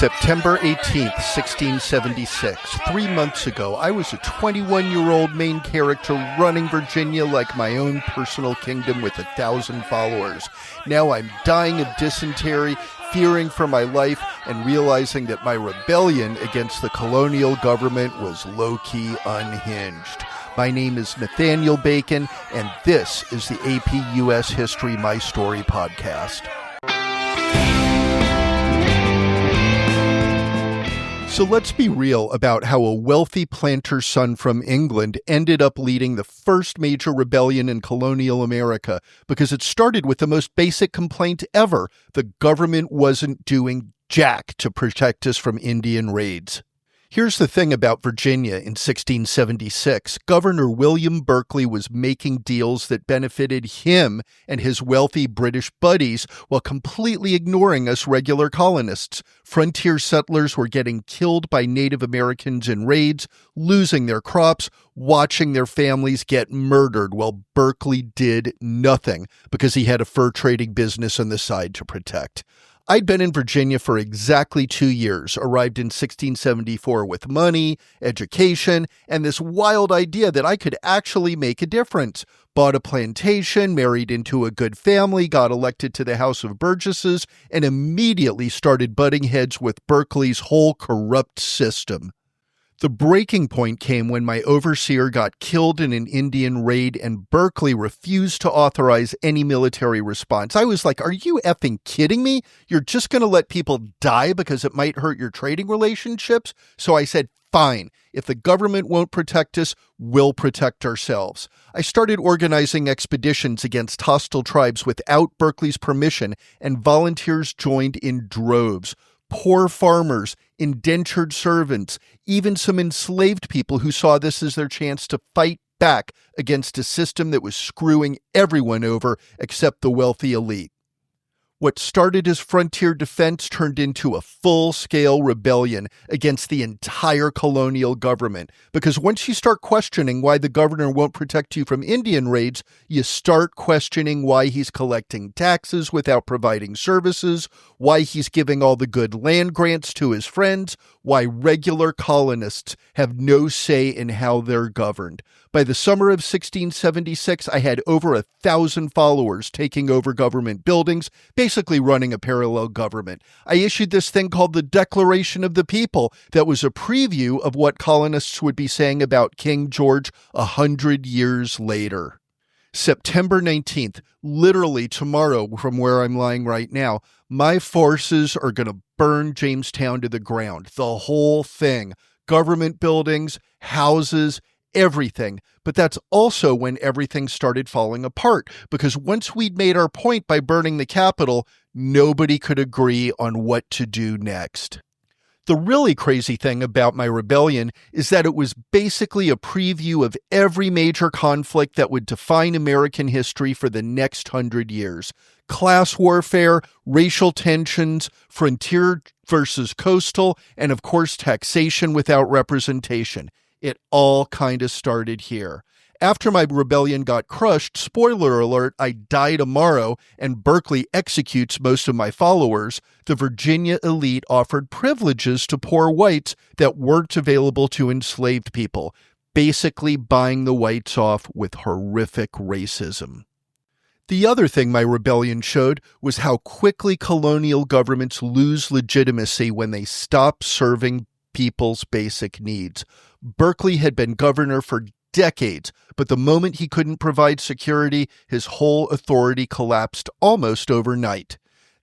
September 18th, 1676. 3 months ago, I was a 21-year-old main character running Virginia like my own personal kingdom with 1,000 followers. Now I'm dying of dysentery, fearing for my life, and realizing that my rebellion against the colonial government was low-key unhinged. My name is Nathaniel Bacon, and this is the AP US History My Story podcast. So let's be real about how a wealthy planter's son from England ended up leading the first major rebellion in colonial America, because it started with the most basic complaint ever: the government wasn't doing jack to protect us from Indian raids. Here's the thing about Virginia in 1676. Governor William Berkeley was making deals that benefited him and his wealthy British buddies while completely ignoring us regular colonists. Frontier settlers were getting killed by Native Americans in raids, losing their crops, watching their families get murdered, while Berkeley did nothing because he had a fur trading business on the side to protect. I'd been in Virginia for exactly 2 years, arrived in 1674 with money, education, and this wild idea that I could actually make a difference. Bought a plantation, married into a good family, got elected to the House of Burgesses, and immediately started butting heads with Berkeley's whole corrupt system. The breaking point came when my overseer got killed in an Indian raid and Berkeley refused to authorize any military response. I was like, are you effing kidding me? You're just going to let people die because it might hurt your trading relationships? So I said, fine. If the government won't protect us, we'll protect ourselves. I started organizing expeditions against hostile tribes without Berkeley's permission, and volunteers joined in droves. Poor farmers, indentured servants, even some enslaved people who saw this as their chance to fight back against a system that was screwing everyone over except the wealthy elite. What started as frontier defense turned into a full-scale rebellion against the entire colonial government. Because once you start questioning why the governor won't protect you from Indian raids, you start questioning why he's collecting taxes without providing services, why he's giving all the good land grants to his friends, why regular colonists have no say in how they're governed. By the summer of 1676, I had over 1,000 followers taking over government buildings, basically running a parallel government. I issued this thing called the Declaration of the People that was a preview of what colonists would be saying about King George 100 years later. September 19th, literally tomorrow from where I'm lying right now, my forces are going to burn Jamestown to the ground. The whole thing. Government buildings, houses, everything. But that's also when everything started falling apart, because once we'd made our point by burning the Capitol, nobody could agree on what to do next. The really crazy thing about my rebellion is that it was basically a preview of every major conflict that would define American history for the next 100 years. Class warfare, racial tensions, frontier versus coastal, and of course taxation without representation. It all kind of started here. After my rebellion got crushed, spoiler alert, I die tomorrow, and Berkeley executes most of my followers, the Virginia elite offered privileges to poor whites that weren't available to enslaved people, basically buying the whites off with horrific racism. The other thing my rebellion showed was how quickly colonial governments lose legitimacy when they stop serving people's basic needs. Berkeley had been governor for decades, but the moment he couldn't provide security, his whole authority collapsed almost overnight.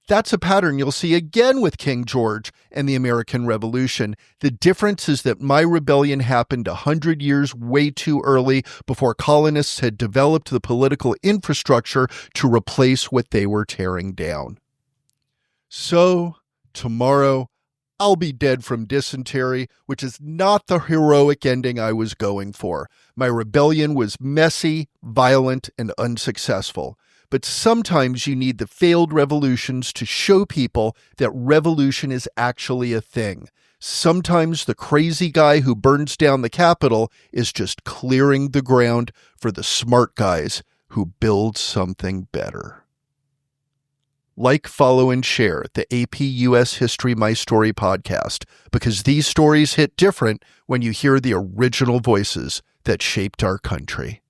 That's a pattern you'll see again with King George and the American Revolution. The difference is that my rebellion happened 100 years way too early, before colonists had developed the political infrastructure to replace what they were tearing down. So, tomorrow, I'll be dead from dysentery, which is not the heroic ending I was going for. My rebellion was messy, violent, and unsuccessful. But sometimes you need the failed revolutions to show people that revolution is actually a thing. Sometimes the crazy guy who burns down the Capitol is just clearing the ground for the smart guys who build something better. Like, follow, and share the AP US History My Story podcast, because these stories hit different when you hear the original voices that shaped our country.